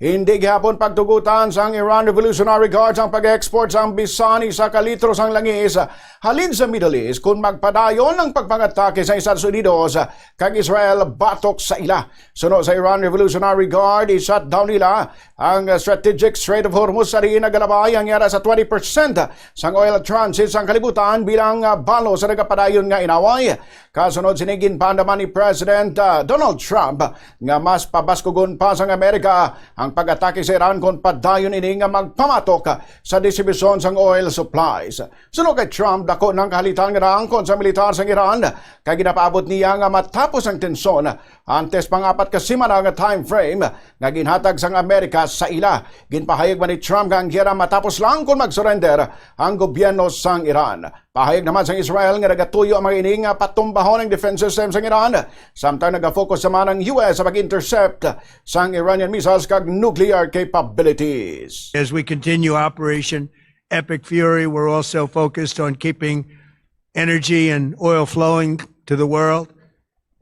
Hindi gihapon pagtugutan sang Iran Revolutionary Guards ang pag-export sang bisani sa kalitro sang langis halin sa Middle East kung magpadayon ang pagpangatake sa Estados Unidos kag Israel batok sa ila. Suno sa Iran Revolutionary Guard, i-shut down nila ang strategic Strait of Hormuz sa riin na galabay ang yara sa 20% sang oil transit sang kalibutan bilang balo sa nagapadayon nga inaway. Kasunod sinigin paandaman ni President Donald Trump nga mas pabaskugon pa sang Amerika ang pag-atake sa Iran kung padayon ini nga magpamatok sa distribusyon sang oil supplies. Sunod kay Trump, dako ng kahalitan nga naangkon sa militar sang Iran kay ginapaabot niya nga matapos ang tensyon antes pang-apat ka semana nga time frame nga ginhatag sang Amerika sa ila. Ginpahayag man ni Trump nga ang giyera matapos lang kung mag-surrender ang gobyerno sang Iran. Pahayag naman sang Israel nga nagatuyo ang mga ining patumbahon ng defense system sang Iran, samtang nagafocus naman ang US sa pag-intercept sang Iranian missiles kag nuclear capabilities. As we continue Operation Epic Fury, we're also focused on keeping energy and oil flowing to the world,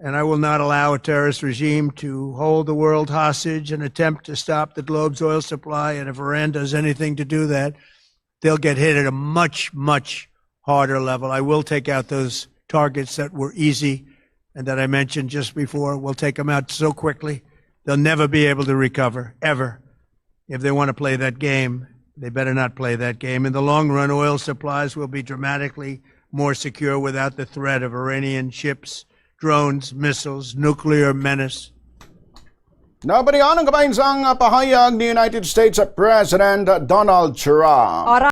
and I will not allow a terrorist regime to hold the world hostage and attempt to stop the globe's oil supply, and if Iran does anything to do that, they'll get hit at a much, much harder level. I will take out those targets that were easy and that I mentioned just before. We'll take them out so quickly, they'll never be able to recover, ever. If they want to play that game, they better not play that game. In the long run, oil supplies will be dramatically more secure without the threat of Iranian ships, drones, missiles, nuclear menace. Nabalian ang kabayinsang pahayag ni United States President Donald Trump.